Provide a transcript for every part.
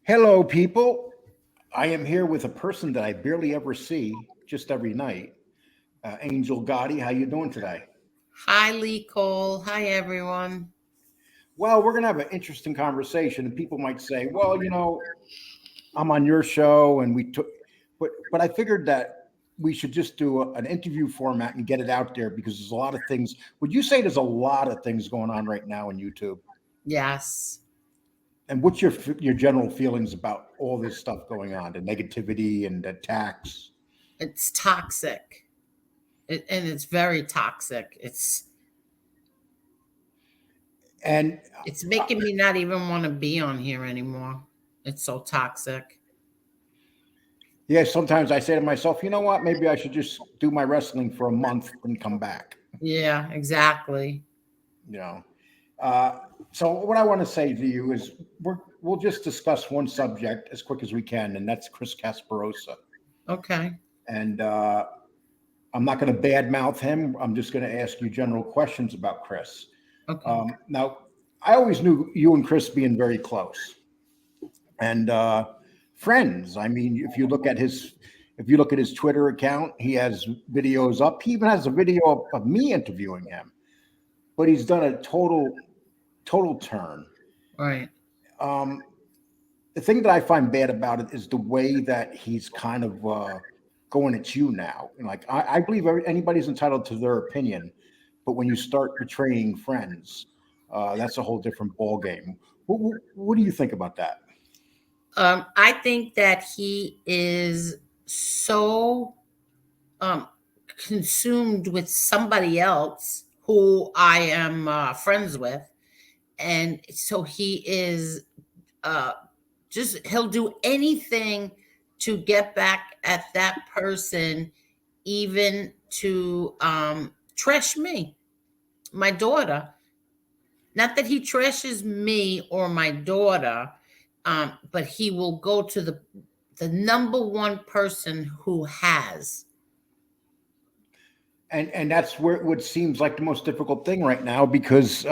Hello, people. I am here with a person that I barely ever see, just every night. Angel Gotti, how you doing today? Hi, Lee Cole. Hi, everyone. Well, we're gonna have an interesting conversation, and people might say, "Well, I'm on your show, and we took," but I figured that we should just do an interview format and get it out there because there's a lot of things. Would you say there's a lot of things going on right now on YouTube? Yes, And what's your general feelings about all this stuff going on, the negativity and the attacks? it's toxic, and it's very toxic. And It's making me not even want to be on here anymore. It's so toxic. yeah, sometimes I say to myself, you know what? Maybe I should just do my wrestling for a month and come back. Yeah, exactly. You know. Uh, so what I want to say to you is we'll just discuss one subject as quick as we can, and that's Chris Casparosa. Okay. And I'm not going to badmouth him. I'm just going to ask you general questions about Chris. Okay. Now, I always knew you and Chris being very close and friends. I mean, if you look at his Twitter account, he has videos up. He even has a video of me interviewing him. But he's done a total turn. Right. Um, the thing that I find bad about it is the way that he's kind of going at you now. Like I believe anybody's entitled to their opinion, but when you start betraying friends, that's a whole different ball game. What do you think about that? I think that he is so um consumed with somebody else who I am friends with, and so he is uh just he'll do anything to get back at that person, even to trash me, my daughter. Not that he trashes me or my daughter, but he will go to the number one person who has. And that's where what seems like the most difficult thing right now because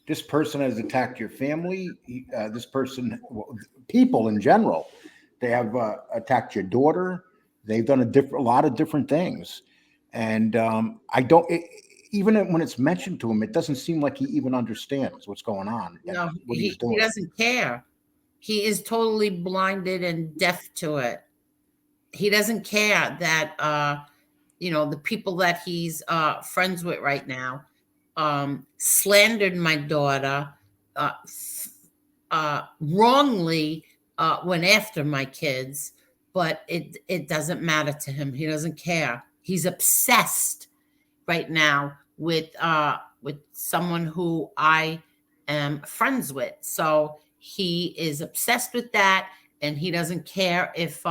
this person has attacked your family. This person, well, people in general, they have attacked your daughter. They've done a lot of different things, and I don't. Even when it's mentioned to him, it doesn't seem like he even understands what's going on and No, what he's he doing. doesn't care. He is totally blinded and deaf to it. He doesn't care that the people that he's friends with right now slandered my daughter, wrongly went after my kids, but it doesn't matter to him. He doesn't care. He's obsessed right now with someone who I am friends with. So he is obsessed with that, and he doesn't care if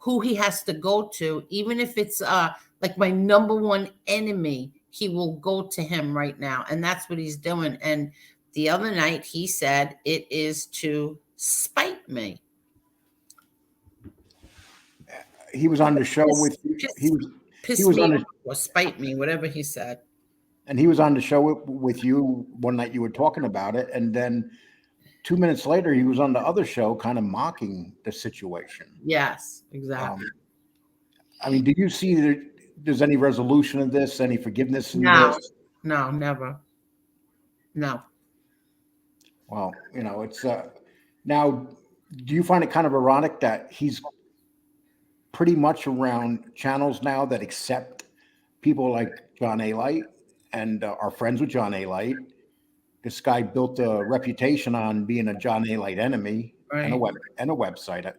who he has to go to, even if it's like my number one enemy. He will go to him right now, and that's what he's doing. And the other night he said it is to spite me. He was on the show Piss, with you. piss, He piss was me on the off or spite me, whatever he said. and he was on the show with you one night. You were talking about it, and then 2 minutes later, he was on the other show, kind of mocking the situation. Yes, exactly. Um, I mean, do you see that there's any resolution of this, any forgiveness in No, this? no, never. No. Well, it's now. Do you find it kind of ironic that he's pretty much around channels now that accept people like John A. Light and are friends with John A. Light? This guy built a reputation on being a John A. Light enemy and Right. a website.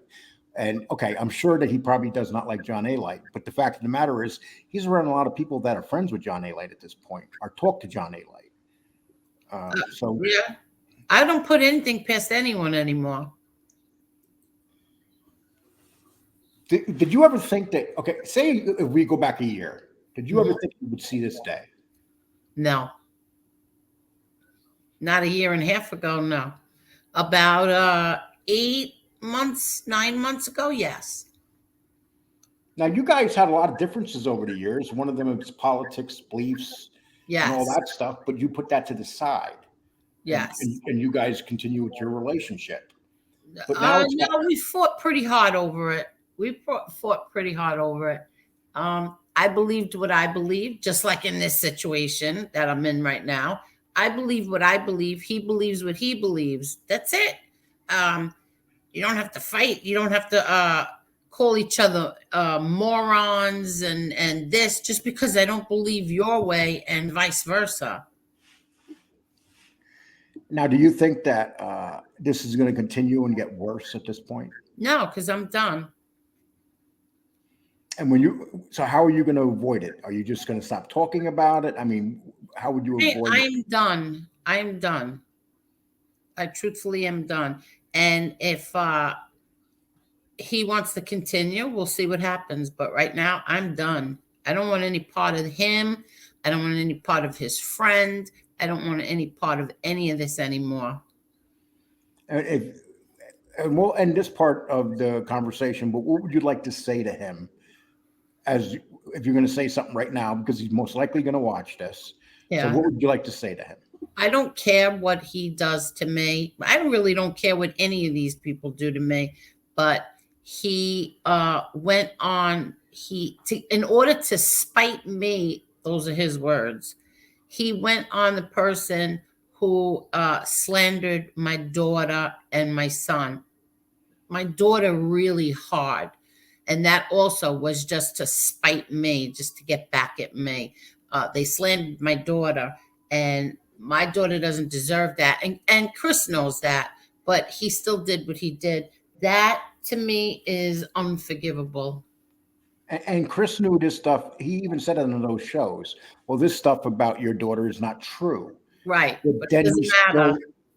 And okay, I'm sure that he probably does not like John A. Light, but the fact of the matter is, he's around a lot of people that are friends with John A. Light at this point, or talk to John A. Light. So, Yeah. I don't put anything past anyone anymore. did you ever think that? Okay, say if we go back a year, did you ever Mhm. think you would see this day? No. Not a year and a half ago, no. About 8 months, 9 months ago, yes. Now, you guys had a lot of differences over the years. One of them is politics, beliefs, and all Yes. that stuff. But you put that to the side, and Yes. and, and you guys continue with your relationship. But now it's No, we fought pretty hard over it. Fought pretty hard over it. I believed what I believed, just like in this situation that I'm in right now. I believe what I believe. He believes what he believes. That's it. Um, you don't have to fight. You don't have to call each other morons and this just because I don't believe your way and vice versa. now. Do you think that this is going to continue and get worse at this point? No, because I'm done. And so how are you going to avoid it? Are you just going to stop talking about it? I mean, how would you avoid it? I'm done. I'm done. I truthfully am done. And if he wants to continue, we'll see what happens. But right now, I'm done. I don't want any part of him. I don't want any part of his friend. I don't want any part of any of this anymore. And we'll end this part of the conversation, but what would you like to say to him as if you're going to say something right now, because he's most likely going to watch this. Yeah. So what would you like to say to him? I don't care what he does to me. I really don't care what any of these people do to me. But he went on, in order to spite me, those are his words, he went on the person who slandered my daughter and my son. My daughter really hard. And that also was just to spite me, just to get back at me. They slandered my daughter, and my daughter doesn't deserve that. And Chris knows that, but he still did what he did. That, to me, is unforgivable. And Chris knew this stuff. He even said it on those shows. Well, this stuff about your daughter is not true. Right. But then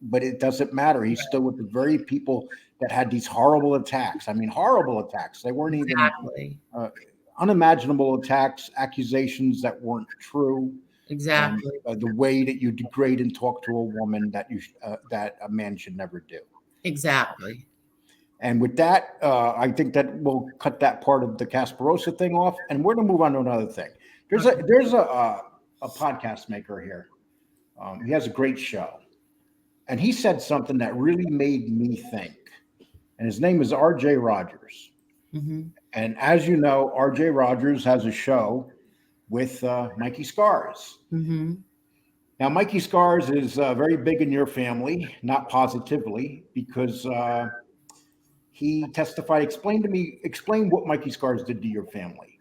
but it doesn't matter. He's still with the very people that had these horrible attacks. I mean, horrible attacks. They weren't even unimaginable attacks, accusations that weren't true. Exactly. The way that you degrade and talk to a woman that that a man should never do. Exactly. And with that, I think that we'll cut that part of the Casparosa thing off, and we're going to move on to another thing. There's a podcast maker here. He has a great show, and he said something that really made me think. And his name is R.J. Rogers. Mm-hmm. And as you know, R.J. Rogers has a show with Mikey Scars. Mm-hmm. Now, Mikey Scars is very big in your family, not positively, because he testified. Explain what Mikey Scars did to your family.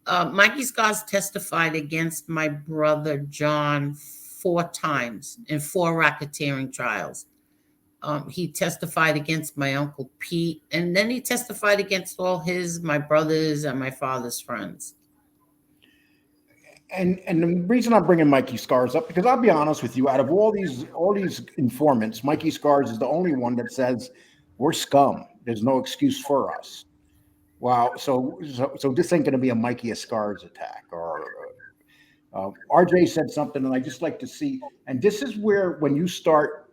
Mikey Scars testified against my brother John 4 times in 4 racketeering trials. He testified against my uncle Pete, and then he testified against all my brothers and my father's friends. And the reason I'm bringing Mikey Scars up, because I'll be honest with you, out of all these informants, Mikey Scars is the only one that says we're scum. There's no excuse for us. Wow. So this ain't going to be a Mikey Scars attack. Or RJ said something, and I just like to see. And this is where, when you start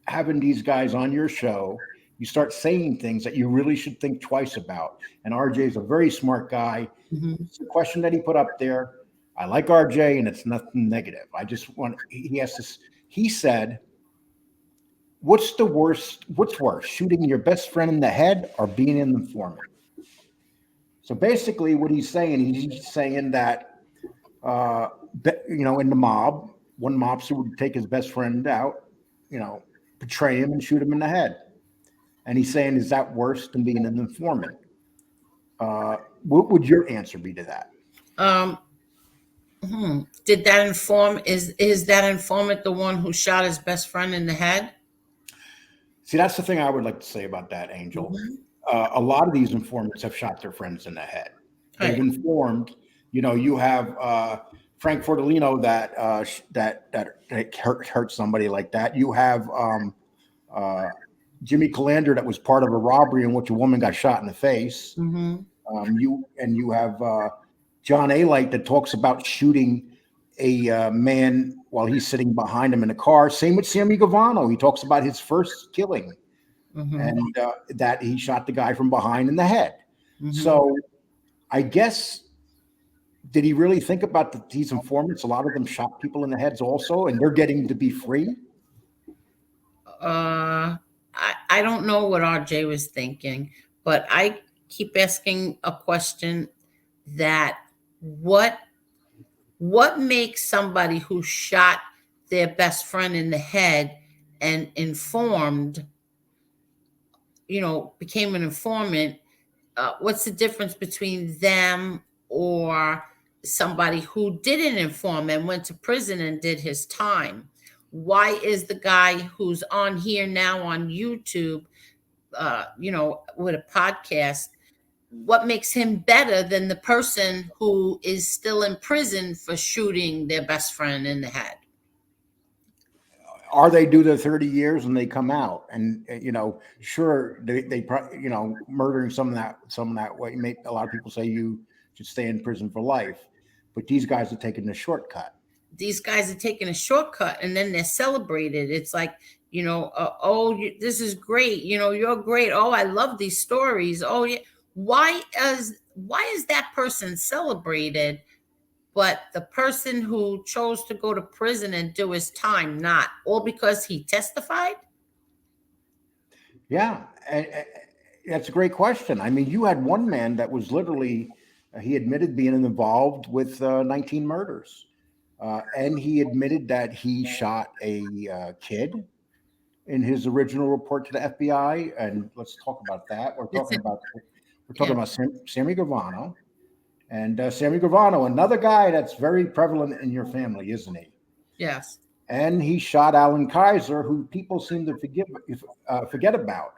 having these guys on your show, you start saying things that you really should think twice about. And RJ is a very smart guy. Mm-hmm. It's a question that he put up there. I like RJ, and it's nothing negative. I just want, he has this, he said, what's worse, shooting your best friend in the head or being an informant? So basically what he's saying that, in the mob, one mobster would take his best friend out, betray him and shoot him in the head. And he's saying, is that worse than being an informant? What would your answer be to that? Did that is that informant the one who shot his best friend in the head? See, that's the thing I would like to say about that, Angel. Mm-hmm. A lot of these informants have shot their friends in the head. They've informed, you have Frank Fortolino that hurt somebody like that. You have Jimmy Calander that was part of a robbery in which a woman got shot in the face. Mm-hmm. You have John A. Light that talks about shooting a man while he's sitting behind him in a car. Same with Sammy Gavano. He talks about his first killing, mm-hmm. and that he shot the guy from behind in the head. Mm-hmm. So I guess, did he really think about these informants? A lot of them shot people in the heads also, and they're getting to be free? I I don't know what RJ was thinking, but I keep asking a question that what makes somebody who shot their best friend in the head and informed, became an informant, what's the difference between them or somebody who didn't inform and went to prison and did his time? Why is the guy who's on here now on YouTube, with a podcast, what makes him better than the person who is still in prison for shooting their best friend in the head? Or they do their 30 years and they come out, and sure, they probably, murdering some of that way. A lot of people say you should stay in prison for life, but these guys are taking the shortcut. These guys are taking a shortcut, and then they're celebrated. It's like, this is great. You're great. Oh, I love these stories. Oh, yeah. Why is that person celebrated, but the person who chose to go to prison and do his time not? All because he testified? Yeah, and that's a great question. I mean, you had one man that was literally, he admitted being involved with 19 murders. And he admitted that he shot a kid in his original report to the FBI. And let's talk about that. We're talking about Sammy Gravano. And Sammy Gravano, another guy that's very prevalent in your family, isn't he? Yes. And he shot Alan Kaiser, who people seem to forget about.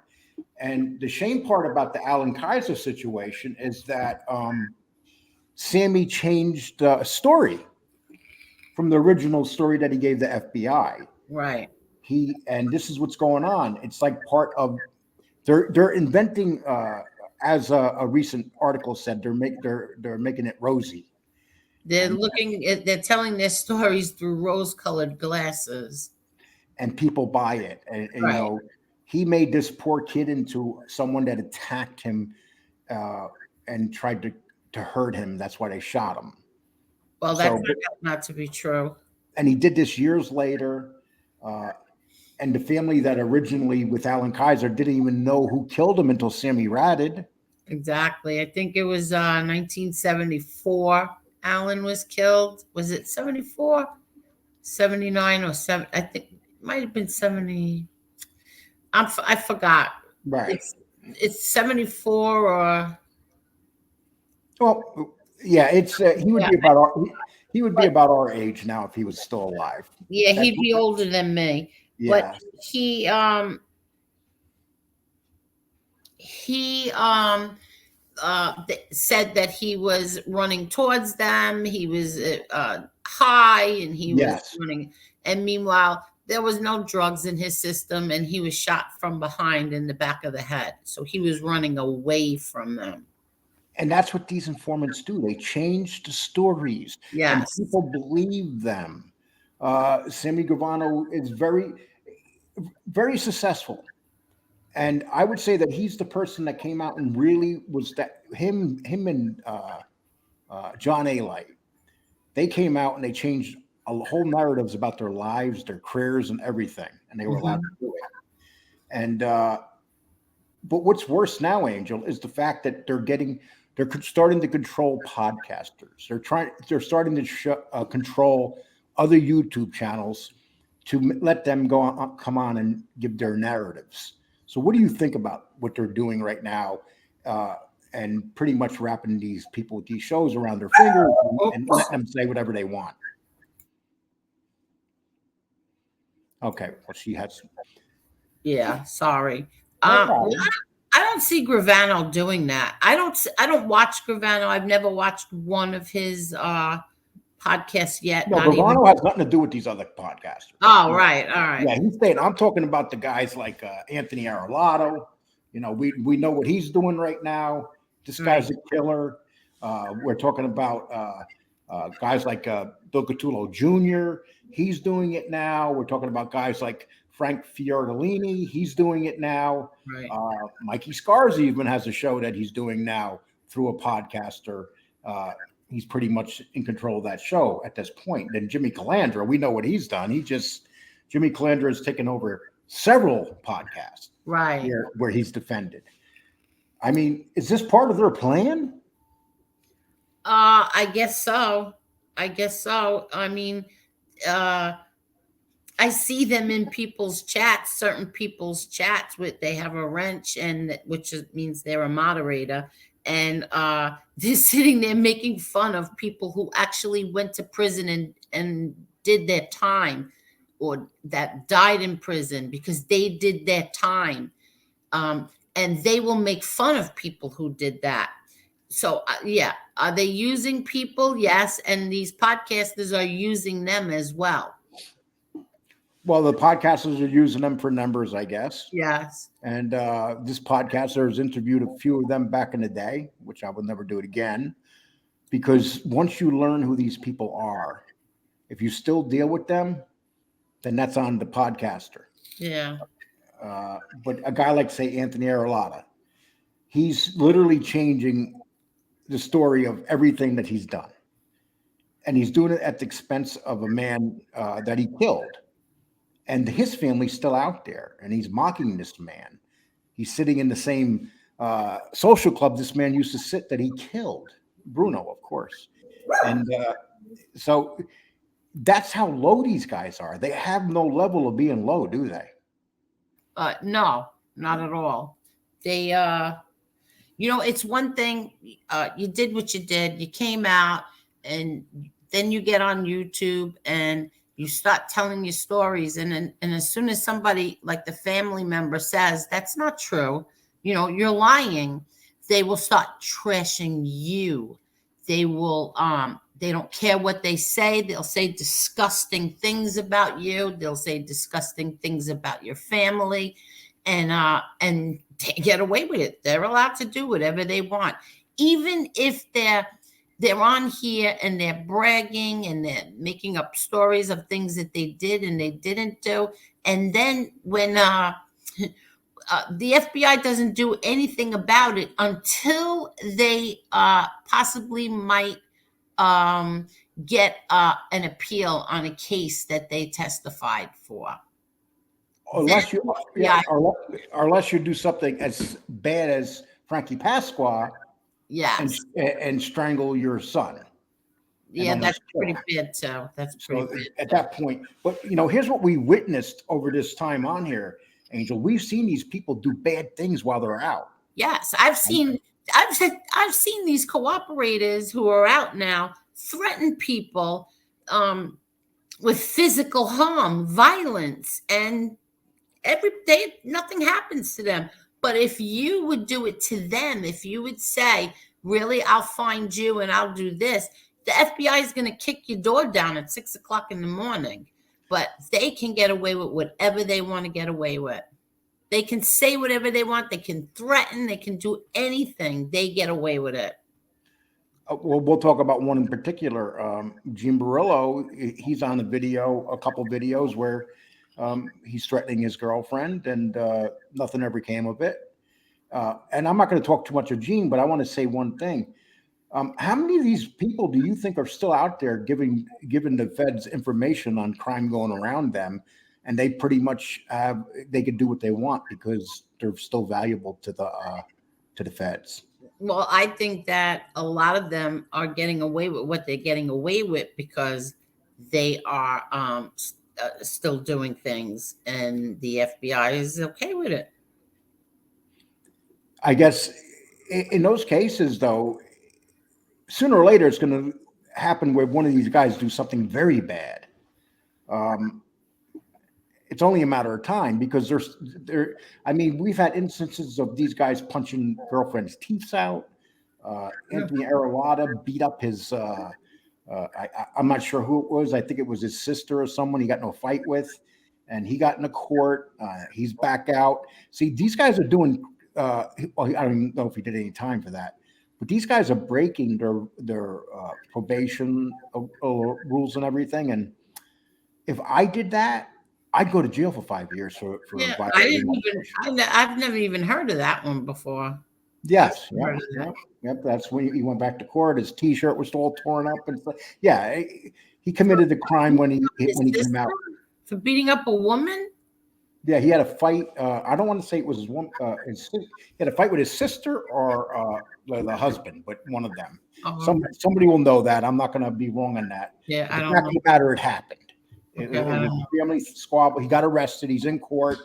And the shame part about the Alan Kaiser situation is that Sammy changed a story from the original story that he gave the FBI. Right. And this is what's going on. It's like part of they're inventing, as a recent article said, they're making it rosy. They're telling their stories through rose-colored glasses, and people buy it. And right. He made this poor kid into someone that attacked him and tried to hurt him. That's why they shot him. Well, that's not to be true. And he did this years later. And the family that originally with Alan Kaiser didn't even know who killed him until Sammy ratted. Exactly. I think it was 1974 Alan was killed. Was it 74? 79 or 7? I think it might have been 70. I forgot. Right. It's 74 or... Well, yeah, it's he would be about our age now if he was still alive. Yeah, he'd be older than me. Yeah. But he said that he was running towards them. He was high, and he was running. And meanwhile, there was no drugs in his system, and he was shot from behind in the back of the head. So he was running away from them. And that's what these informants do. They change the stories. Yes. And people believe them. Sammy Gravano is very, very successful. And I would say that he's the person that came out and really was that him and John A. Light. They came out and they changed a whole narratives about their lives, their careers, and everything. And they were allowed to do it. And but what's worse now, Angel, is the fact that they're starting to control podcasters. They're starting to control other YouTube channels to let them come on and give their narratives. So what do you think about what they're doing right now, and pretty much wrapping these people with these shows around their fingers and letting them say whatever they want? Okay, well, she has. Yeah, sorry. No I don't see Gravano doing that. I don't watch Gravano. I've never watched one of his podcasts yet. No, Gravano has nothing to do with these other podcasters. Oh, right. All right. Yeah, he's saying, I'm talking about the guys like Anthony Arolato. We know what he's doing right now. This guy's a killer. We're talking about guys like Bill Catullo Jr. He's doing it now. We're talking about guys like Frank Fiordolini. He's doing it now. Right. Mikey Scarzi even has a show that he's doing now through a podcaster. He's pretty much in control of that show at this point. Then Jimmy Calandra, we know what he's done. Jimmy Calandra has taken over several podcasts Right. where he's defended. I mean, is this part of their plan? I guess so. I guess so. I mean, uh, I see them in people's chats, certain people's chats with they have a wrench and means they're a moderator. And they're sitting there making fun of people who actually went to prison and did their time, or that died in prison because they did their time. And they will make fun of people who did that. So yeah, are they using people? Yes, and these podcasters are using them as well. Well, the podcasters are using them for numbers, I guess. Yes. And this podcaster has interviewed a few of them back in the day, which I will never do it again. Because once you learn who these people are, if you still deal with them, then that's on the podcaster. Yeah. But a guy like, say, Anthony Arlotta, he's literally changing the story of everything that he's done. And he's doing it at the expense of a man that he killed. And his family's still out there, and he's mocking this man. He's sitting in the same social club this man used to sit that he killed, Bruno, of course. And so that's how low these guys are. They have no level of being low, do they? No, not at all. They, it's one thing. You did what you did. You came out, and then you get on YouTube and you start telling your stories. And as soon as somebody like the family member says, that's not true, you're lying, they will start trashing you. They will, they don't care what they say. They'll say disgusting things about you. They'll say disgusting things about your family, and they get away with it. They're allowed to do whatever they want. Even if they're on here and they're bragging and they're making up stories of things that they did and they didn't do. And then when the FBI doesn't do anything about it until they possibly might get an appeal on a case that they testified for. Unless you do something as bad as Frankie Pasqua. Yes. And strangle your son. Yeah, that's pretty bad too. That's pretty bad. At that point, but here's what we witnessed over this time on here, Angel. We've seen these people do bad things while they're out. Yes, I've seen these cooperators who are out now threaten people with physical harm, violence, and every day nothing happens to them. But if you would do it to them, if you would say, really, I'll find you and I'll do this, the FBI is going to kick your door down at 6 o'clock in the morning. But they can get away with whatever they want to get away with. They can say whatever they want. They can threaten. They can do anything. They get away with it. Well, we'll talk about one in particular. Gene Barillo, he's on a couple videos where he's threatening his girlfriend, and nothing ever came of it. And I'm not going to talk too much of Gene, but I want to say one thing. How many of these people do you think are still out there giving the feds information on crime going around them, and they pretty much they can do what they want because they're still valuable to the feds? Well, I think that a lot of them are getting away with what they're getting away with because they are still doing things, and the FBI is okay with it. I guess in those cases, though, sooner or later it's going to happen where one of these guys do something very bad. It's only a matter of time because we've had instances of these guys punching girlfriends' teeth out. Anthony Arlotta beat up his, I'm not sure who it was. I think it was his sister or someone he got in a fight with, and he got in a court. He's back out. See, these guys are doing, well, I don't even know if he did any time for that, but these guys are breaking their probation rules and everything. And if I did that, I'd go to jail for 5 years for I've never even heard of that one before. Yes. Yep. That's when he went back to court. His T-shirt was all torn up and stuff. Yeah, he committed the crime when he came out for beating up a woman. Yeah, he had a fight. I don't want to say it was his one. He had a fight with his sister or the husband, but one of them. Oh, Somebody will know that. I'm not going to be wrong on that. yeah, But I the don't fact know. of the matter, it happened. Okay, It I was don't know. a family squabble. He got arrested. He's in court,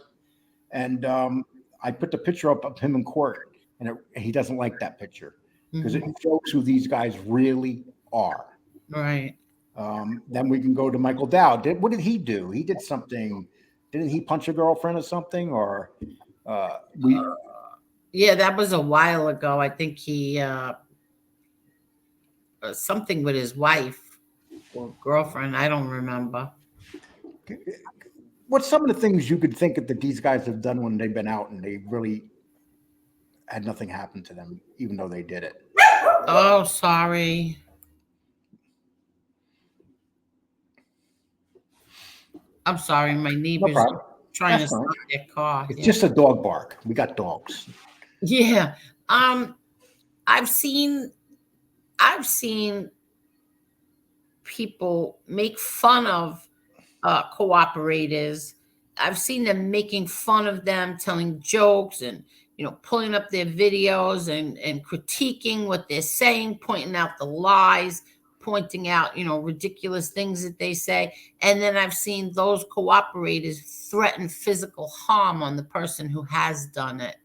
and I put the picture up of him in court, and he doesn't like that picture because it Mhm. shows who these guys really are. Right. Then we can go to Michael Dowd. What did he do? He did something. Didn't he punch a girlfriend or something? Or we Yeah, that was a while ago. I think he something with his wife or girlfriend. I don't remember. what's some of the things you could think that these guys have done when they've been out and they really had nothing happen to them, even though they did it? Oh, sorry. I'm sorry. My No neighbors problem. trying That's to fine. start their car. It's Yeah. just a dog bark. We got dogs. Yeah. Um, I've seen I've seen people make fun of cooperators. I've seen them making fun of them, telling jokes and pulling up their videos and critiquing what they're saying, pointing out the lies, pointing out ridiculous things that they say. And then I've seen those cooperators threaten physical harm on the person who has done it.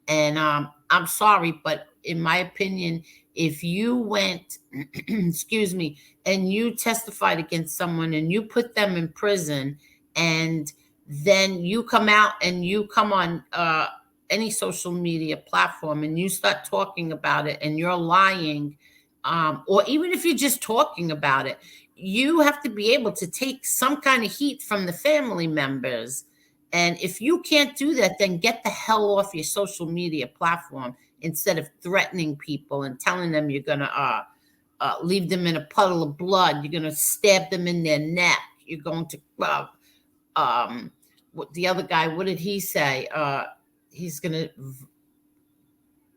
And I'm sorry, but in my opinion, if you went, excuse me, and you testified against someone and you put them in prison, and then you come out and you come on any social media platform and you start talking about it and you're lying, or even if you're just talking about it, you have to be able to take some kind of heat from the family members. And if you can't do that, then get the hell off your social media platform instead of threatening people and telling them you're going to leave them in a puddle of blood. You're going to stab them in their neck. You're going to, what the other guy, what did he say? He's going to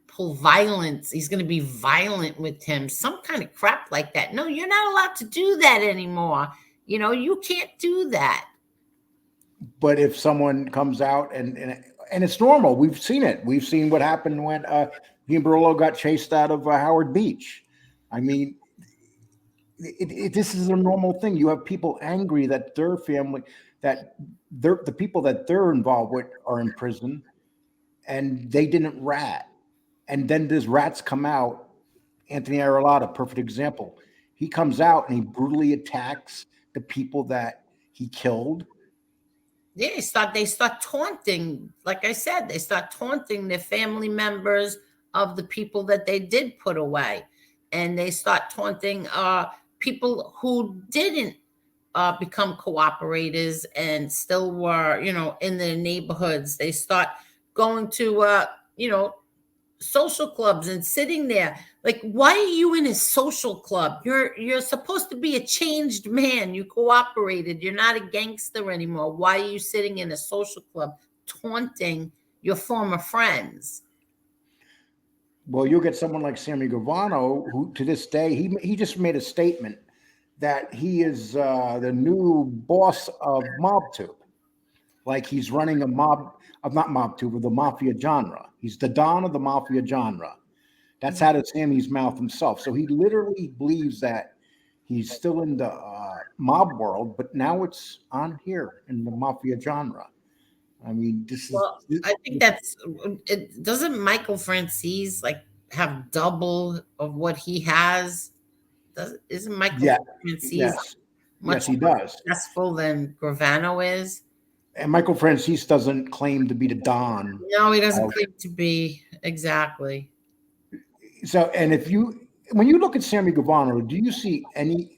pull violence. He's going to be violent with him. Some kind of crap like that. No, you're not allowed to do that anymore. You can't do that. But if someone comes out and it's normal, we've seen it. We've seen what happened when Barolo got chased out of Howard Beach. I mean, this is a normal thing. You have people angry that their family, that the people that they're involved with are in prison, and they didn't rat. And then these rats come out. Anthony Aralotta, perfect example. He comes out and he brutally attacks the people that he killed. Yeah, they start taunting, like I said, they start taunting their family members of the people that they did put away. And they start taunting people who didn't become cooperators and still were, in their neighborhoods. They start going to social clubs and sitting there. Like, why are you in a social club? You're supposed to be a changed man. You cooperated. You're not a gangster anymore. Why are you sitting in a social club taunting your former friends? Well, you'll get someone like Sammy Gavano, who to this day he just made a statement that he is the new boss of MobTube. Like he's running a mob of not MobTube, the mafia genre. He's the Don of the mafia genre. That's out of Sammy's mouth himself. So he literally believes that he's still in the mob world, but now it's on here in the mafia genre. I mean, Well, I think that's it. Doesn't Michael Francis like have double of what he has? Isn't Michael yeah, Francis yes, yes, much he more does. successful than Gravano is? And Michael Francis doesn't claim to be the Don. No, he doesn't claim to be exactly. So, and when you look at Sammy Gavano, do you see any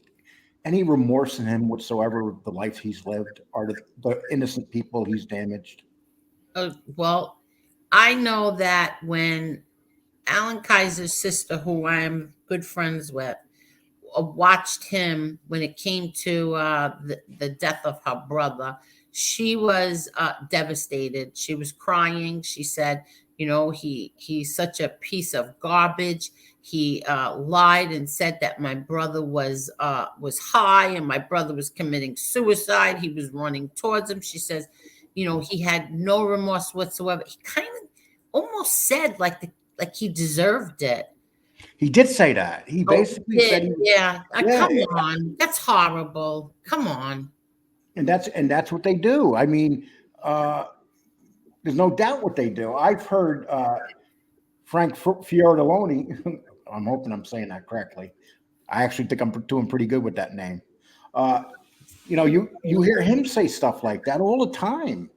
remorse in him whatsoever? The life he's lived, or the innocent people he's damaged? Well, I know that when Alan Kaiser's sister, who I'm good friends with, watched him when it came to the death of her brother, she was devastated. She was crying. She said, he's such a piece of garbage. He lied and said that my brother was high and my brother was committing suicide. He was running towards him. She says, he had no remorse whatsoever. He kind of almost said like he deserved it. He did say that. He Oh, basically said, yeah. yeah, Come on, that's horrible. Come on. and that's what they do. I mean, there's no doubt what they do. I've heard Frank Fiordaloni. I'm hoping I'm saying that correctly. I actually think I'm doing pretty good with that name. Uh, you hear him say stuff like that all the time,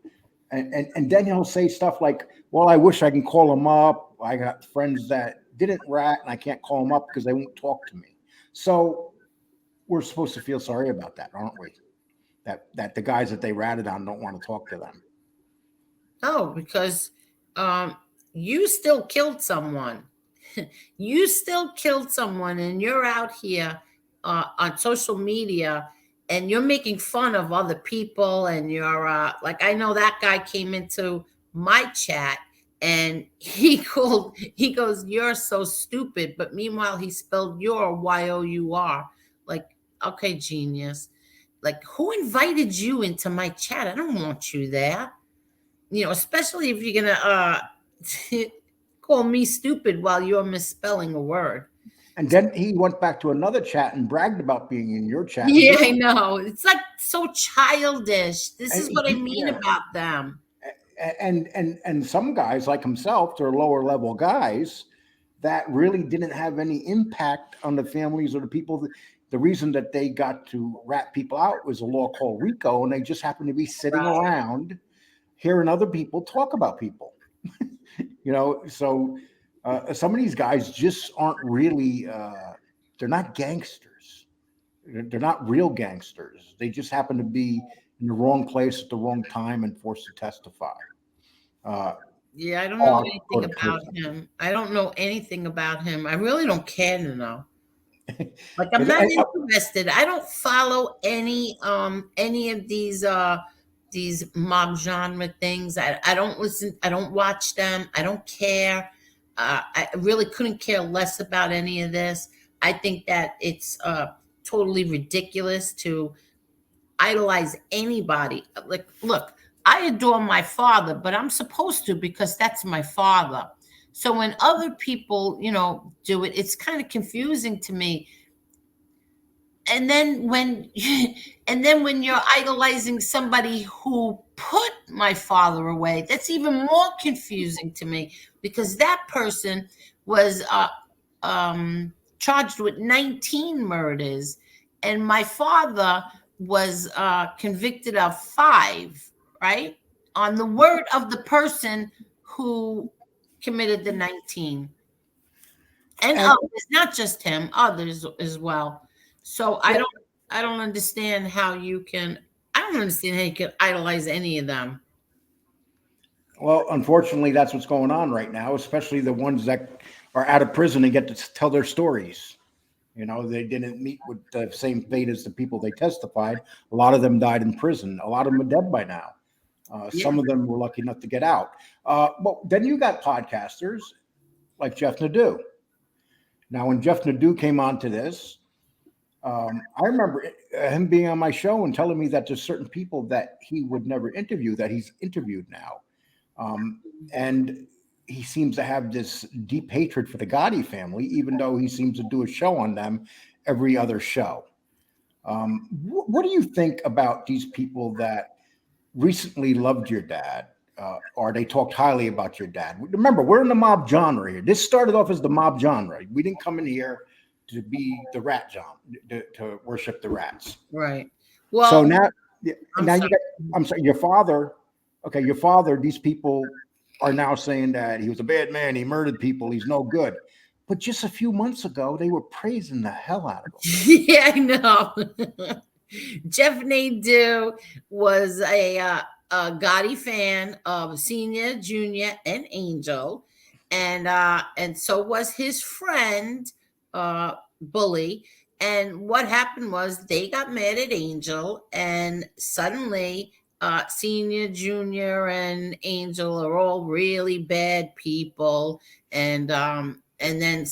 and then he'll say stuff like, "Well, I wish I can call him up. I got friends that didn't rat, and I can't call them up because they won't talk to me." So we're supposed to feel sorry about that, aren't we? That the guys that they ratted on don't want to talk to them. Oh, because you still killed someone. You still killed someone, and you're out here on social media, and you're making fun of other people, and you're like, I know that guy came into my chat, and he goes, "You're so stupid," but meanwhile he spelled your Y-O-U-R. Like, okay, genius. Like, who invited you into my chat? I don't want you there. Especially if you're gonna call me stupid while you're misspelling a word. And then he went back to another chat and bragged about being in your chat. Yeah, I know. It's like so childish. This is what I mean Yeah. about them. And some guys like himself, they're lower level guys that really didn't have any impact on the families or the people. The reason that they got to rat people out was a law called RICO, and they just happened to be sitting around hearing other people talk about people. So some of these guys just aren't really, they're not gangsters. They're not real gangsters. They just happen to be in the wrong place at the wrong time and forced to testify. Yeah, I don't know anything about him. I don't know anything about him. I really don't care to know. Like, I'm not interested. I don't follow any of these mob genre things. I don't listen. I don't watch them. I don't care. I really couldn't care less about any of this. I think that it's totally ridiculous to idolize anybody. Like, look, I adore my father, but I'm supposed to because that's my father. So when other people, do it, it's kind of confusing to me. And then when when you're idolizing somebody who put my father away, that's even more confusing to me, because that person was charged with 19 murders, and my father was convicted of 5, right? On the word of the person who committed the 19. And others, not just him, others as well. So I don't understand how you can idolize any of them. Well, unfortunately, that's what's going on right now, especially the ones that are out of prison and get to tell their stories. They didn't meet with the same fate as the people they testified. A lot of them died in prison. A lot of them are dead by now. Some of them were lucky enough to get out. But then you got podcasters like Jeff Nadeau. Now, when Jeff Nadeau came onto this, I remember him being on my show and telling me that there's certain people that he would never interview that he's interviewed now. And he seems to have this deep hatred for the Gotti family, even though he seems to do a show on them every other show. What do you think about these people that recently loved your dad, or they talked highly about your dad? Remember, we're in the mob genre here. This started off as the mob genre. We didn't come in here to be the rat genre, to worship the rats. Right. Well, so now you got, I'm sorry, your father. Okay, your father, these people are now saying that he was a bad man, he murdered people, he's no good. But just a few months ago, they were praising the hell out of him. Yeah, I know. Jeff Nadeau was a Gotti fan of Senior, Junior, and Angel. And so was his friend, Bully. And what happened was they got mad at Angel, and suddenly Senior, Junior, and Angel are all really bad people. And then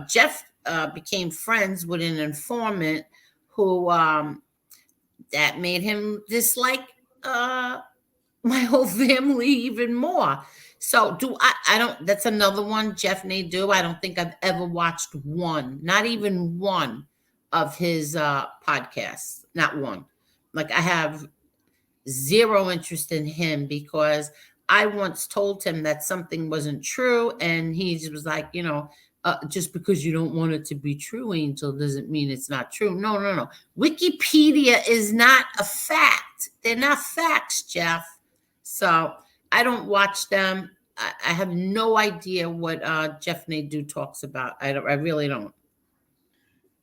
Jeff became friends with an informant who that made him dislike my whole family even more. So I don't, that's another one, Jeff Nadeau. I don't think I've ever watched one, not even one of his podcasts. Not one. Like I have zero interest in him because I once told him that something wasn't true, and he just was like, just because you don't want it to be true, Angel, doesn't mean it's not true. No, no, no. Wikipedia is not a fact. They're not facts, Jeff. So I don't watch them. I have no idea what Jeff Nadeau talks about. I really don't.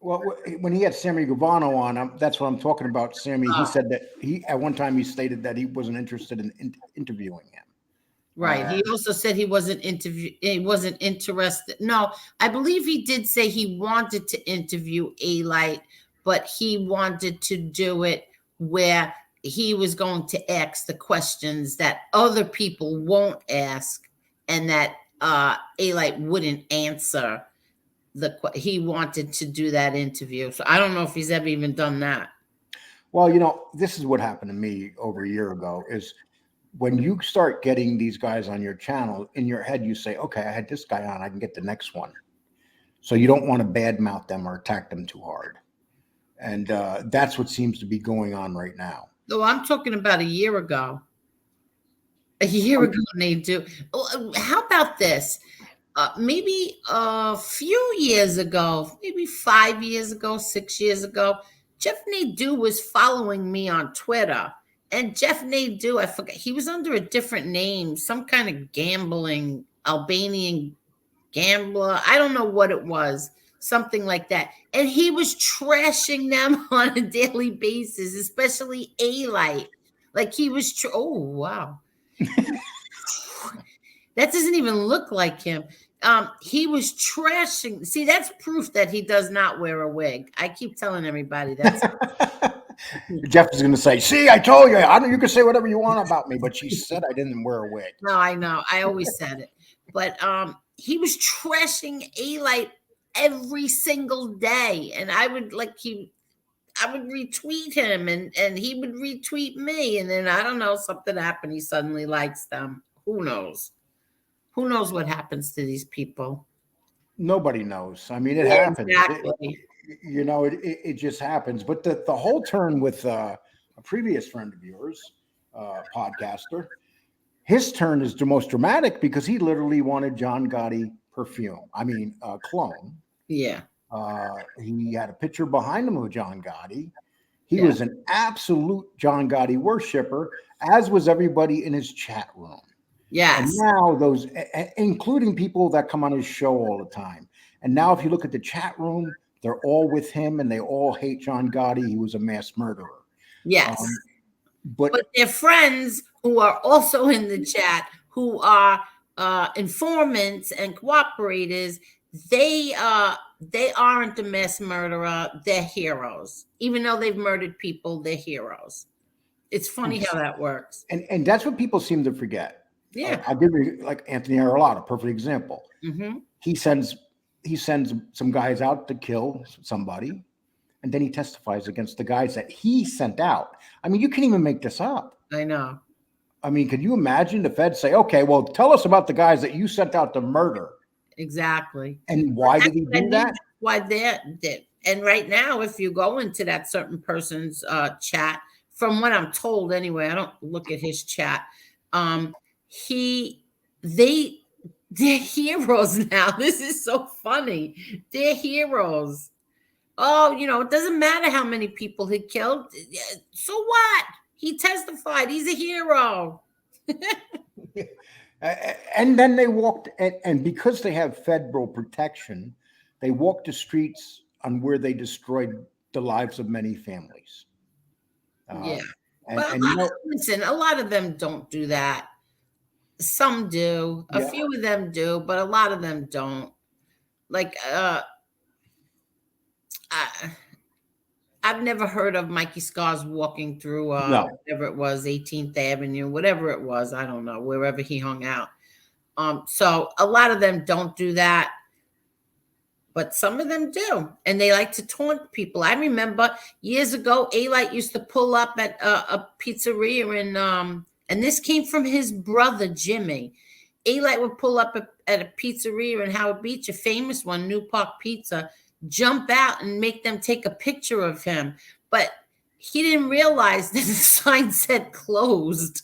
Well, when he had Sammy Gravano on, that's what I'm talking about. Sammy, he Oh. said that at one time he stated that he wasn't interested in interviewing him. Right. He also said he wasn't interested. No, I believe he did say he wanted to interview A-Light, but he wanted to do it where he was going to ask the questions that other people won't ask, and that A-Light wouldn't answer. He wanted to do that interview. So I don't know if he's ever even done that. Well, this is what happened to me over a year ago is when you start getting these guys on your channel, in your head, you say, okay, I had this guy on, I can get the next one. So you don't want to badmouth them or attack them too hard. And that's what seems to be going on right now. No, I'm talking about a year ago. A year ago, Nadeau. How about this? Maybe a few years ago, maybe 5 years ago, 6 years ago, Jeff Nadeau was following me on Twitter. And Jeff Nadeau, I forgot, he was under a different name, some kind of gambling, Albanian gambler. I don't know what it was, something like that. And he was trashing them on a daily basis, especially A-Light. Like he was, oh, wow. That doesn't even look like him. He was trashing. See, that's proof that he does not wear a wig. I keep telling everybody that's. Jeff is going to say, see, I told you, you can say whatever you want about me, but she said I didn't wear a wig. No, I know. I always said it. But he was trashing A-Light every single day. And I would retweet him and he would retweet me. And then I don't know, something happened. He suddenly likes them. Who knows? Who knows what happens to these people? Nobody knows. I mean, it happens. Exactly. It just happens. But the whole turn with a previous friend of yours, podcaster, his turn is the most dramatic because he literally wanted John Gotti perfume. I mean, cologne. Yeah. He had a picture behind him of John Gotti. He was an absolute John Gotti worshiper, as was everybody in his chat room. Yes. And now those, including people that come on his show all the time. And now if you look at the chat room, they're all with him and they all hate John Gotti. He was a mass murderer. Yes. But their friends who are also in the chat, who are informants and cooperators, they aren't a mass murderer. They're heroes. Even though they've murdered people, they're heroes. It's funny how that works. And that's what people seem to forget. Yeah. I'll give you like Anthony Arlotta, a perfect example. Mm-hmm. He sends some guys out to kill somebody, and then he testifies against the guys that he sent out. I mean, you can't even make this up. I know. I mean, could you imagine the Fed say, okay, well, tell us about the guys that you sent out to murder? Exactly. And why did he do that? Why and right now, if you go into that certain person's chat, from what I'm told anyway, I don't look at his chat. They're heroes now. This is so funny. They're heroes. Oh, it doesn't matter how many people he killed. So what? He testified. He's a hero. And then they walked, and because they have federal protection, they walked the streets on where they destroyed the lives of many families. Yeah. Listen, a lot of them don't do that. Some do. A few of them do, but a lot of them don't. Like, I've never heard of Mikey Scars walking through whatever it was, 18th Avenue, whatever it was. I don't know, wherever he hung out. So a lot of them don't do that, but some of them do, and they like to taunt people. I remember years ago, A-Light used to pull up at a pizzeria And this came from his brother, Jimmy. Eli would pull up at a pizzeria in Howard Beach, a famous one, New Park Pizza, jump out and make them take a picture of him. But he didn't realize that the sign said closed.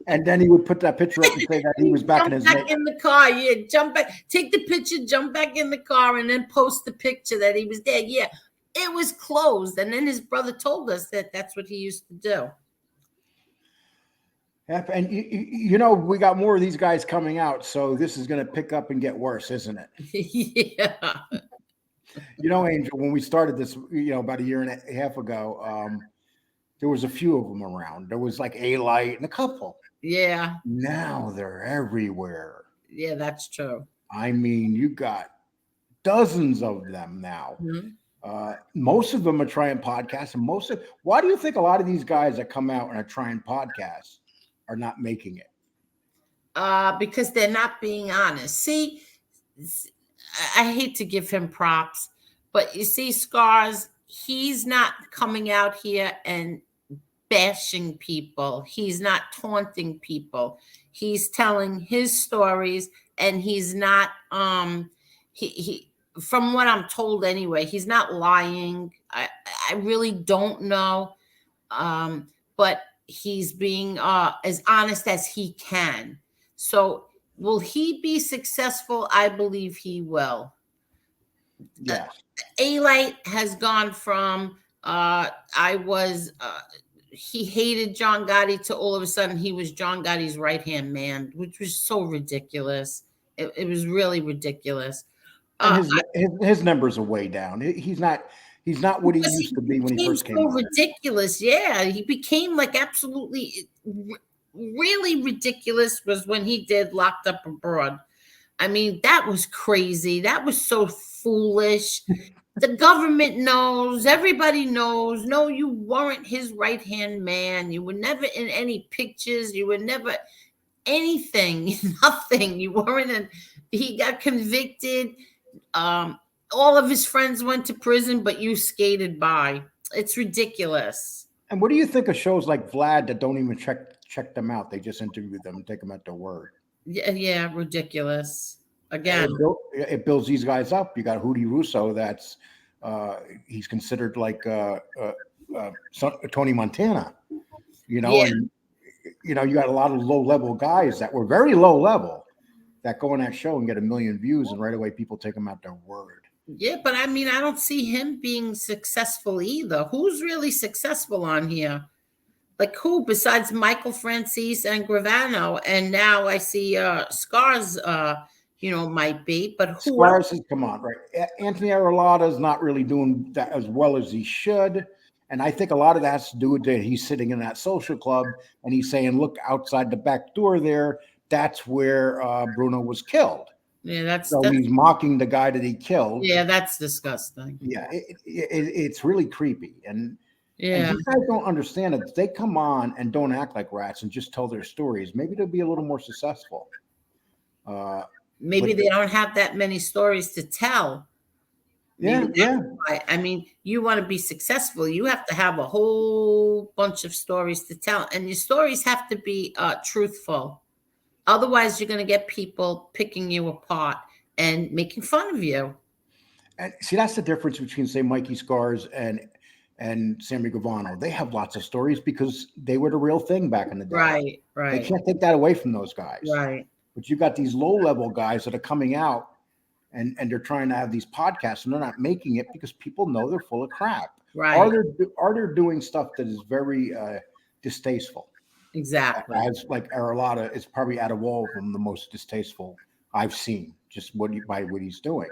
And then he would put that picture up and say that he was back in his in the car. Yeah, jump back, take the picture, jump back in the car, and then post the picture that he was there. Yeah, it was closed. And then his brother told us that that's what he used to do. And you know, we got more of these guys coming out, so this is going to pick up and get worse, isn't it? Yeah. You know, Angel, when we started this, you know, about a year and a half ago, there was a few of them around. There was like a light and a couple. Yeah. Now they're everywhere. Yeah, that's true. I mean, you got dozens of them now. Most of them are trying podcasts, and why do you think a lot of these guys that come out and are trying podcasts are not making it? Because they're not being honest. See, I hate to give him props, but you see, Scars, he's not coming out here and bashing people. He's not taunting people. He's telling his stories, and he's not he from what I'm told anyway, he's not lying. I really don't know. But he's being as honest as he can. So will he be successful? I believe he will. Yeah. A-Light has gone from he hated John Gotti to all of a sudden he was John Gotti's right-hand man, which was so ridiculous. It was really ridiculous. And his numbers are way down. He's not what he used to be when he first came out. Ridiculous. Yeah, he became like absolutely really ridiculous was when he did Locked Up Abroad. I mean, that was crazy. That was so foolish. The government knows. Everybody knows. No, you weren't his right-hand man. You were never in any pictures. You were never anything. Nothing. You weren't. He got convicted. All of his friends went to prison, but you skated by. It's ridiculous. And what do you think of shows like Vlad that don't even check them out? They just interview them and take them at their word. Yeah, ridiculous. Again, it builds these guys up. You got Hootie Russo. That's he's considered like Tony Montana. You know, and you know you got a lot of low-level guys that were very low level that go on that show and get 1 million views, and right away people take them at their word. Yeah, but I mean, I don't see him being successful either. Who's really successful on here? Like who besides Michael Francis and Gravano? And now I see Scars, might be, but who Scars has come on, right? Anthony Arlotta is not really doing that as well as he should. And I think a lot of that has to do with that he's sitting in that social club and he's saying, look, outside the back door there, that's where Bruno was killed. Yeah, that's he's mocking the guy that he killed. Yeah, that's disgusting. Yeah, it's really creepy. And yeah, you guys don't understand it. If they come on and don't act like rats and just tell their stories, maybe they'll be a little more successful. Maybe they don't have that many stories to tell. Yeah. I mean, you want to be successful, you have to have a whole bunch of stories to tell, and your stories have to be truthful. Otherwise, you're going to get people picking you apart and making fun of you. And see, that's the difference between, say, Mikey Scars and Sammy Gravano. They have lots of stories because they were the real thing back in the day. Right. They can't take that away from those guys. Right. But you got these low-level guys that are coming out and they're trying to have these podcasts and they're not making it because people know they're full of crap. Right. Are they doing stuff that is very distasteful? Exactly. As like Arlotta is probably out of all of them the most distasteful I've seen, just by what he's doing.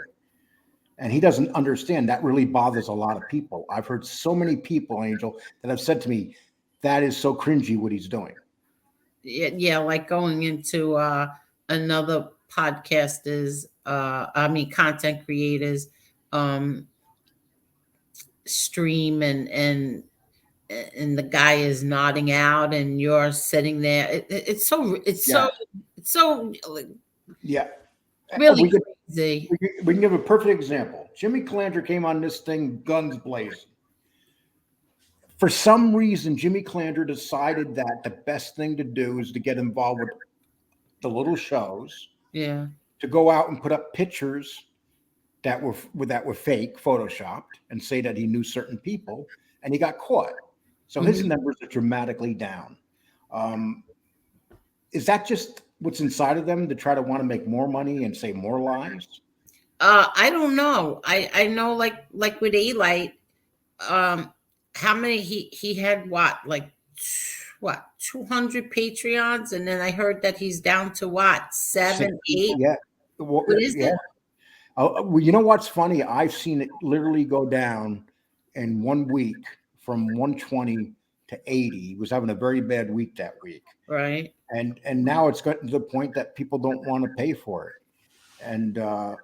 And he doesn't understand. That really bothers a lot of people. I've heard so many people, Angel, that have said to me, that is so cringy what he's doing. Yeah, like going into another podcast is, content creators stream and the guy is nodding out and you're sitting there. It's so yeah, really crazy. We can give a perfect example. Jimmy Calandra came on this thing guns blazing. For some reason, Jimmy Clandor decided that the best thing to do is to get involved with the little shows, Yeah. to go out and put up pictures that were fake, photoshopped, and say that he knew certain people, and he got caught. So his numbers are dramatically down. Is that just what's inside of them to try to want to make more money and say more lies? I don't know. I know like with Eli, how many he had what 200 Patreons, and then I heard that he's down to what 7, 8. Yeah. Well, What is yeah. it? Well, you know what's funny? I've seen it literally go down in 1 week from 120 to 80. He was having a very bad week that week. Right. And now it's gotten to the point that people don't want to pay for it. And that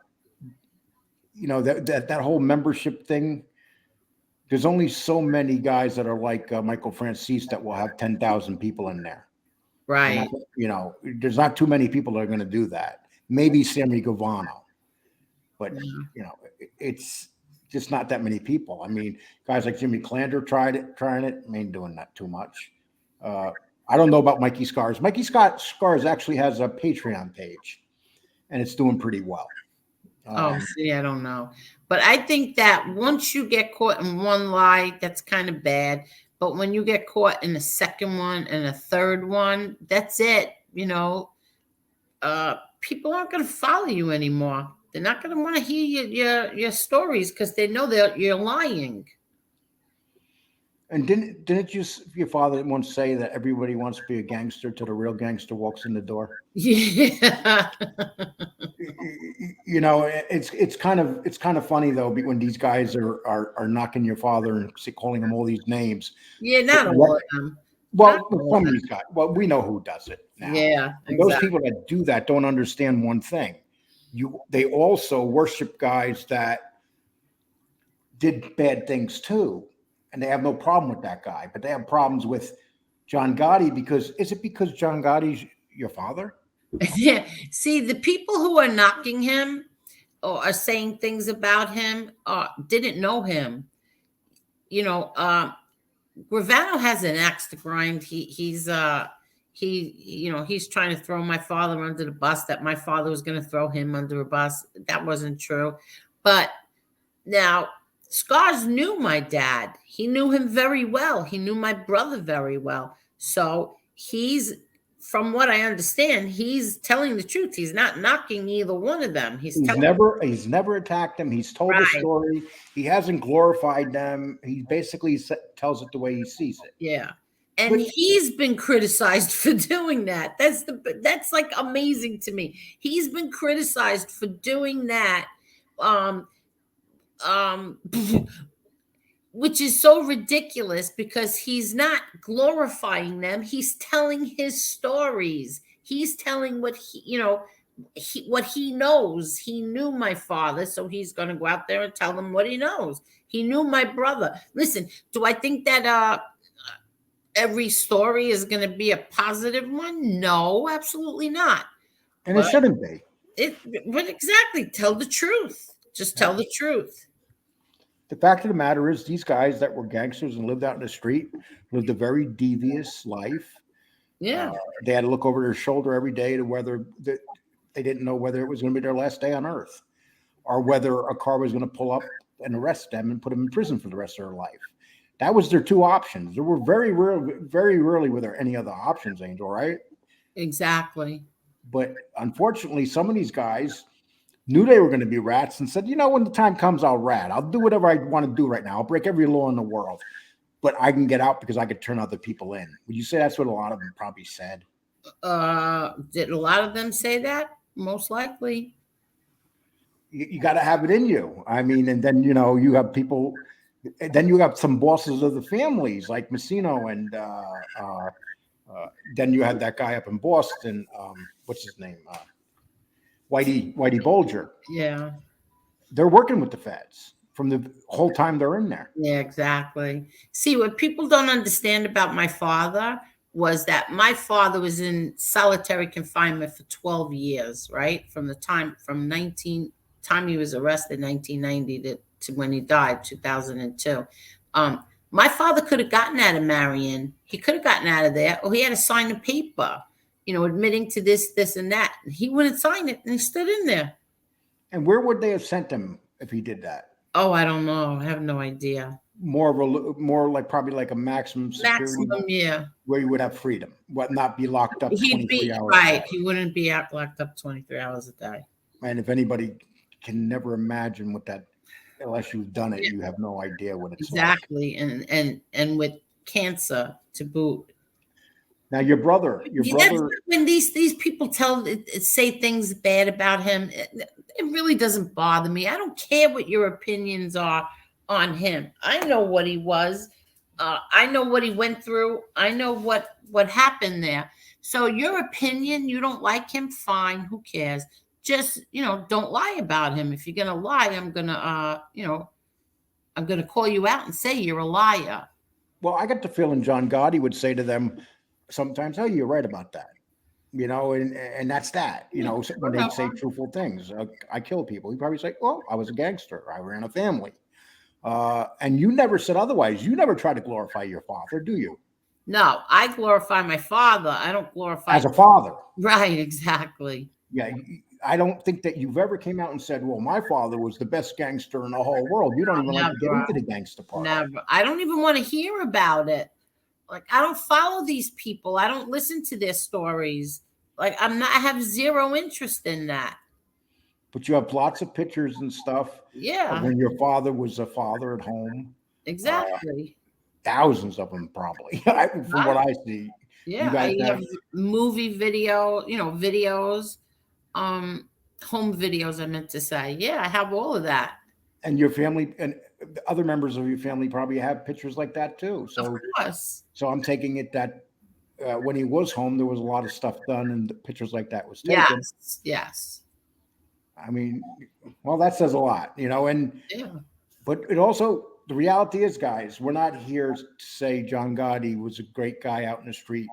whole membership thing, there's only so many guys that are like Michael Francis that will have 10,000 people in there. Right. There's not too many people that are going to do that. Maybe Sammy Gavano, but it's just not that many people. I mean, guys like Jimmy Clandor trying it, ain't doing that too much. I don't know about Mikey Scars. Mikey Scars actually has a Patreon page, and it's doing pretty well. See, I don't know. But I think that once you get caught in one lie, that's kind of bad. But when you get caught in a second one and a third one, that's it. People aren't going to follow you anymore. They're not going to want to hear your stories because they know that you're lying. And didn't your father once say that everybody wants to be a gangster till the real gangster walks in the door? Yeah. It's kind of funny though when these guys are knocking your father and calling him all these names. Yeah, not all of them. Well, some of these guys. Well, we know who does it now. Yeah, exactly. Those people that do that don't understand one thing. They also worship guys that did bad things too. And they have no problem with that guy, but they have problems with John Gotti because John Gotti's your father? Yeah. See, the people who are knocking him or are saying things about him didn't know him. Gravano has an axe to grind. He's trying to throw my father under the bus, that my father was going to throw him under a bus. That wasn't true. But now Scars knew my dad. He knew him very well. He knew my brother very well. So from what I understand, he's telling the truth. He's not knocking either one of them. He's never attacked them. He's told the story. He hasn't glorified them. He basically tells it the way he sees it. Yeah. And he's been criticized for doing that. That's like amazing to me. He's been criticized for doing that. Which is so ridiculous because he's not glorifying them. He's telling his stories. He's telling what what he knows. He knew my father, so he's going to go out there and tell them what he knows. He knew my brother. Listen, do I think that every story is going to be a positive one? No, absolutely not. And it shouldn't be. But exactly, tell the truth. Just tell the truth. The fact of the matter is these guys that were gangsters and lived out in the street lived a very devious life. Yeah. They had to look over their shoulder every day to whether they didn't know whether it was going to be their last day on earth or whether a car was going to pull up and arrest them and put them in prison for the rest of their life. That was their two options. There were very rarely were there any other options, Angel, right? Exactly. But unfortunately, some of these guys knew they were going to be rats and said, when the time comes, I'll rat. I'll do whatever I want to do right now. I'll break every law in the world, but I can get out because I could turn other people in. Would you say that's what a lot of them probably said? Did a lot of them say that? Most likely. You got to have it in you. I mean, and then, you have people, then you have some bosses of the families like Messino and then you had that guy up in Boston. What's his name? Whitey Bulger. Yeah. They're working with the feds from the whole time they're in there. Yeah, exactly. See, what people don't understand about my father was that my father was in solitary confinement for 12 years, right? From he was arrested in 1990 to when he died, 2002. My father could have gotten out of Marion. He could have gotten out of there, or he had to sign a paper, admitting to this, this, and that. He wouldn't sign it, and he stood in there. And where would they have sent him if he did that? Oh, I don't know. I have no idea. More like probably like a maximum security, yeah, where you would have freedom, not be locked up He'd 23 be hours. right. He wouldn't be locked up 23 hours a day. And if anybody can never imagine what that, unless you've done it, you have no idea what it's exactly. And with cancer to boot. Now your brother, when these people say things bad about him, it really doesn't bother me. I don't care what your opinions are on him. I know what he was. I know what he went through. I know what happened there. So your opinion, you don't like him, fine. Who cares? Just, don't lie about him. If you're going to lie, I'm going to call you out and say you're a liar. Well, I got the feeling John Gotti would say to them sometimes, "Oh, you're right about that." And that's that, when they say truthful things. I kill people. He'd probably say, "Oh, I was a gangster. I ran a family." And you never said otherwise. You never tried to glorify your father, do you? No, I glorify my father. I don't glorify as a father. Right, exactly. Yeah, I don't think that you've ever came out and said, "Well, my father was the best gangster in the whole world." You don't even like to get into the gangster part. Never. I don't even want to hear about it. Like, I don't follow these people. I don't listen to their stories. Like, I have zero interest in that. But you have lots of pictures and stuff. Yeah. When your father was a father at home. Exactly. Thousands of them, probably, from what I see. Yeah. I have movie video, videos, home videos, I meant to say. Yeah, I have all of that. And your family and other members of your family probably have pictures like that too. So, of course. So I'm taking it that when he was home, there was a lot of stuff done, and pictures like that was taken. Yes. I mean, well, that says a lot, and but it also, the reality is, guys, we're not here to say John Gotti was a great guy out in the street.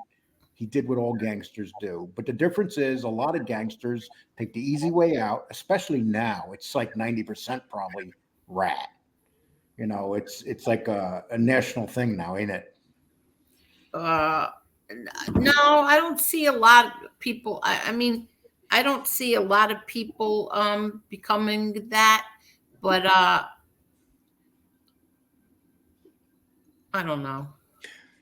He did what all gangsters do. But the difference is a lot of gangsters take the easy way out, especially now. It's like 90% probably rat. It's like a national thing now, ain't it? No, I don't see a lot of people. I mean, I don't see a lot of people becoming that, but I don't know.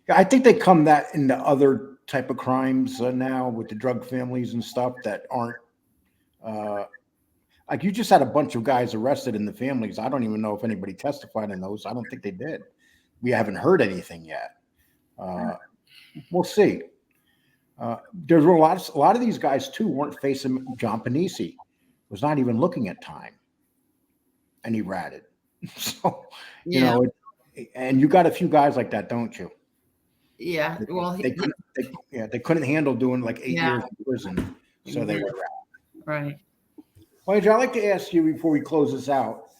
I think they come that into other type of crimes now with the drug families and stuff that aren't like, you just had a bunch of guys arrested in the families. I don't even know if anybody testified in those. I don't think they did. We haven't heard anything yet. We'll see. There's a lot of these guys too weren't facing. John Panisi was not even looking at time, and he ratted. So and you got a few guys like that, don't you? Yeah. Well, they couldn't handle doing like 8 years in prison, so they were right. Well, Angel, I'd like to ask you before we close this out.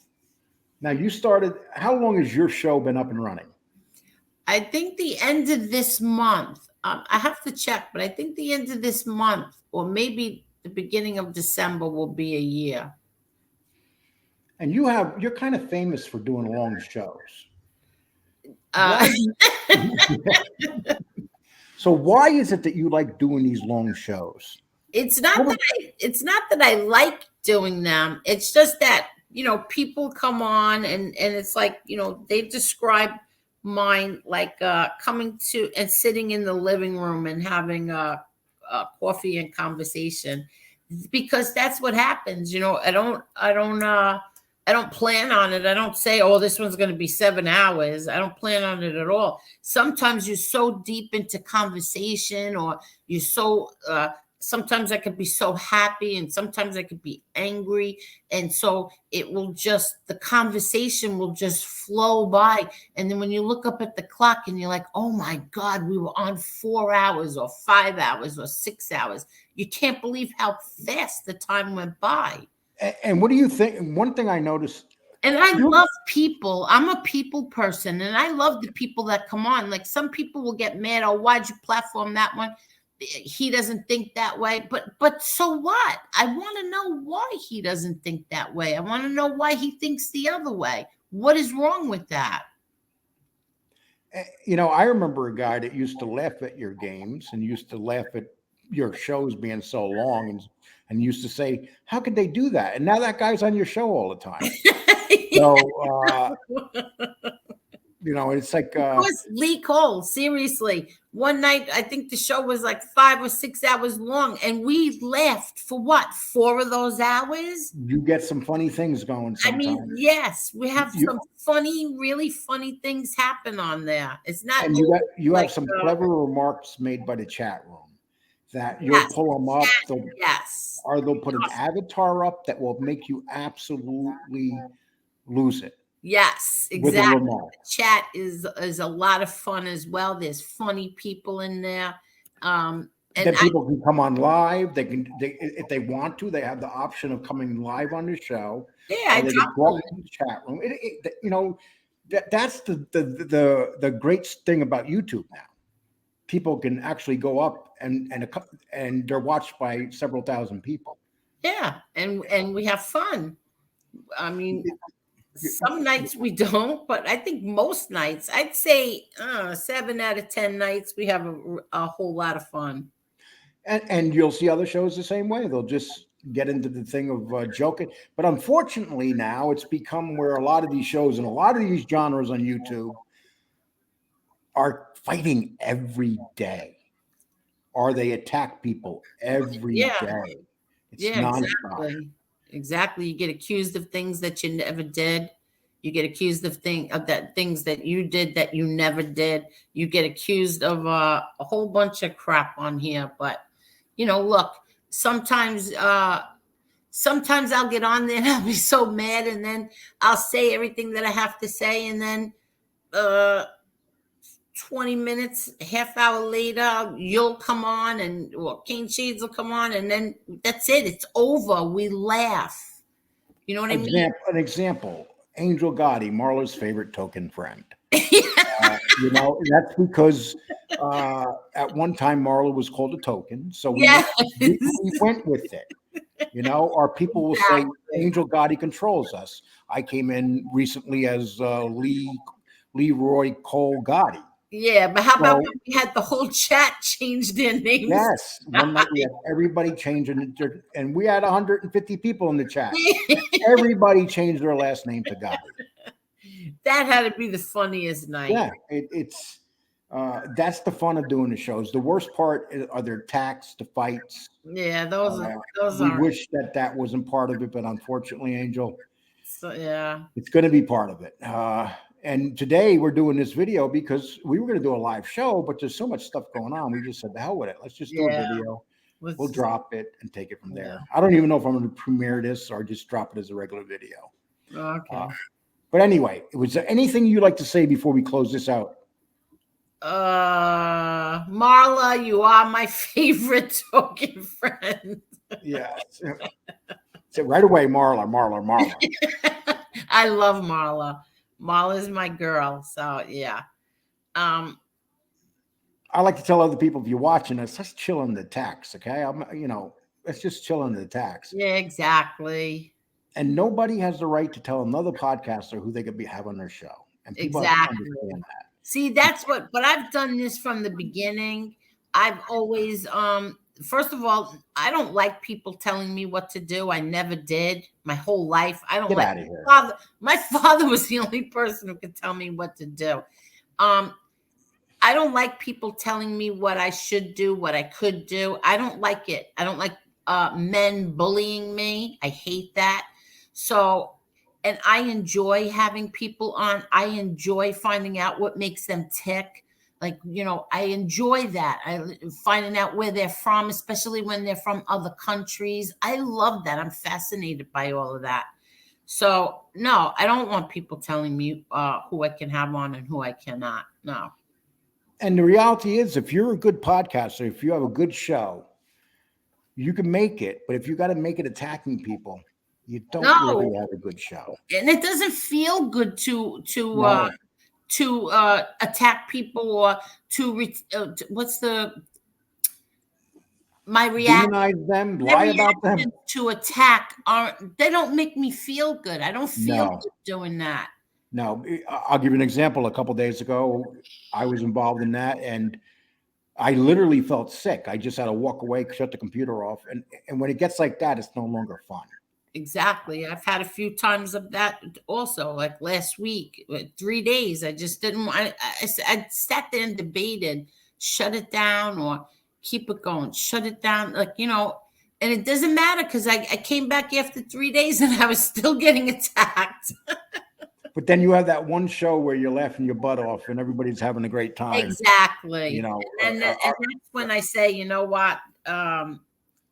Now, you started. How long has your show been up and running? I think the end of this month. I have to check, but I think the end of this month, or maybe the beginning of December, will be a year. And you're kind of famous for doing long shows. So why is it that you like doing these long shows? It's not that I like doing them. It's just that, people come on and it's like, they describe mine like coming to and sitting in the living room and having a coffee and conversation, because that's what happens. I don't plan on it. I don't say, "Oh, this one's going to be 7 hours." I don't plan on it at all. Sometimes you're so deep into conversation, or you're so sometimes I could be so happy, and sometimes I could be angry. And so the conversation will just flow by. And then when you look up at the clock and you're like, "Oh my God, we were on 4 hours or 5 hours or 6 hours." You can't believe how fast the time went by. And what do you think? One thing I noticed. And I love people. I'm a people person, and I love the people that come on. Like, some people will get mad. "Oh, why'd you platform that one? He doesn't think that way." But so what? I want to know why he doesn't think that way. I want to know why he thinks the other way. What is wrong with that? I remember a guy that used to laugh at your games and used to laugh at your shows being so long and used to say, how could they do that? And now that guy's on your show all the time. So, it's like, Was Lee Cole, seriously. One night, I think the show was like 5 or 6 hours long, and we laughed for what, 4 of those hours? you get some funny things going I mean, sometimes. yes, we have You, some funny, really funny things happen on there. It's not and you like have some clever remarks made by the chat room that you'll yes, pull them up. yes, Or they'll put an avatar up that will make you absolutely lose it yes, with a exactly. remark. Chat is a lot of fun as well. There's funny people in there. And Then people can come on live. If they want to, they have the option of coming live on the show. yeah, Or they can walk in the chat room. That's the great thing about YouTube now. People can actually go up and they're watched by several thousand people. yeah, and we have fun. I mean, some nights we don't, but I think most nights, I'd say 7 out of 10 nights, we have a whole lot of fun. And you'll see other shows the same way. They'll just get into the thing of joking. But unfortunately, now it's become where a lot of these shows and a lot of these genres on YouTube are fighting every day, or they attack people every day. It's nonstop. Exactly. You get accused of things that you never did. You get accused of things that you did that you never did. You get accused of a whole bunch of crap on here. But look, sometimes I'll get on there and I'll be so mad, and then I'll say everything that I have to say, and then 20 minutes, half hour later, you'll come on King Shades will come on, and then that's it. It's over. We laugh. You know what I mean? An example, Angel Gotti, Marla's favorite token friend. That's because at one time Marla was called a token. So we went with it. Our people will say Angel Gotti controls us. I came in recently as Leroy Cole Gotti. Yeah, but how about when we had the whole chat change their names? Yes, one night we had everybody changing, and we had 150 people in the chat. Everybody changed their last name to Gotti. That had to be the funniest night. Yeah, it's that's the fun of doing the shows. The worst part are their attacks, the fights. Yeah, those we wish that wasn't part of it, but unfortunately, Angel, so yeah, it's going to be part of it. And today we're doing this video because we were going to do a live show, but there's so much stuff going on. We just said, the hell with it. Let's just do a video. We'll drop it and take it from there. I don't even know if I'm going to premiere this or just drop it as a regular video. Okay. But anyway, was there anything you'd like to say before we close this out? Marla, you are my favorite token friend. Yeah. So right away, Marla. I love Marla. Marla's my girl. So yeah. I like to tell other people, if you're watching us, let's chill on the attacks. Okay. Let's just chill on the attacks. Yeah, exactly. And nobody has the right to tell another podcaster who they could have on their show. And people have to understand that. See, but I've done this from the beginning. I've always, first of all, I don't like people telling me what to do. I never did my whole life. I don't Get like out of here. My father was the only person who could tell me what to do. I don't like people telling me what I should do, what I could do. I don't like it. I don't like men bullying me. I hate that. So, and I enjoy having people on. I enjoy finding out what makes them tick. Like, I enjoy that. Finding out where they're from, especially when they're from other countries. I love that. I'm fascinated by all of that. So, no, I don't want people telling me who I can have on and who I cannot. No. And the reality is, if you're a good podcaster, if you have a good show, you can make it. But if you got to make it attacking people, you don't really have a good show. And it doesn't feel good to attack people or my reaction? Demonize them, lie about them. To attack they don't make me feel good. I don't feel good doing that. No, I'll give you an example. A couple days ago, I was involved in that, and I literally felt sick. I just had to walk away, shut the computer off, and when it gets like that, it's no longer fun. Exactly. I've had a few times of that also, like last week, 3 days. I just didn't want, I sat there and debated, shut it down or keep it going, shut it down. Like, and it doesn't matter because I came back after 3 days and I was still getting attacked. But then you have that one show where you're laughing your butt off and everybody's having a great time. Exactly. You know, and that's when I say, you know what?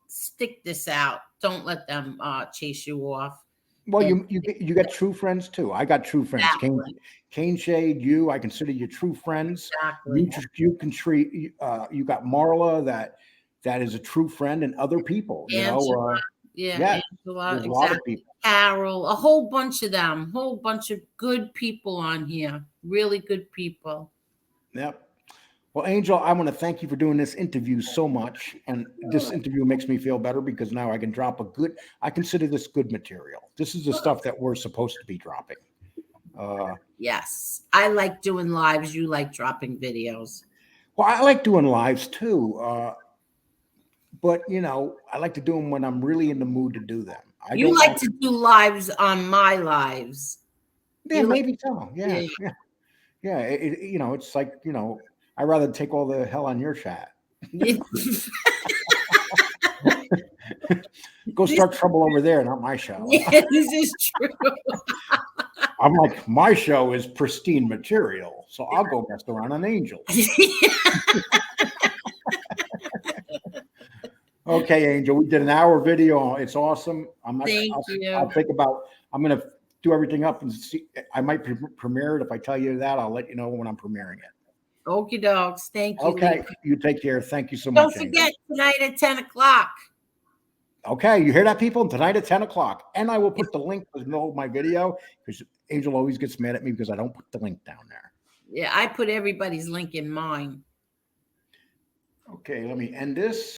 Stick this out. Don't let them chase you off. Well, you got true friends too. I got true friends. Exactly. Cane Shade, I consider you true friends. Exactly. You can treat. You got Marla that is a true friend, and other people. Angela, yeah, Angela, there's a lot of people. Carol, a whole bunch of them, whole bunch of good people on here. Really good people. Yep. Well, Angel, I want to thank you for doing this interview so much. And this interview makes me feel better because now I can drop I consider this good material. This is the stuff that we're supposed to be dropping. Yes. I like doing lives. You like dropping videos. Well, I like doing lives too. But, I like to do them when I'm really in the mood to do them. You like to do lives on my lives. Yeah, maybe so. Yeah. Yeah. It's like, I'd rather take all the hell on your chat. Go start trouble over there, not my show. Yeah, this is true. I'm like, my show is pristine material, so I'll go mess around on Angel. Okay, Angel, we did an hour video. It's awesome. Thank you. I'm going to do everything up and see. I might premiere it. If I tell you that, I'll let you know when I'm premiering it. Okie dokes. Thank you. Okay. You take care. Thank you so Don't much. Don't forget, Angel. tonight at 10 o'clock. Okay. You hear that, people? Tonight at 10 o'clock. And I will put the link below my video because Angel always gets mad at me because I don't put the link down there. Yeah, I put everybody's link in mine. Okay. Let me end this.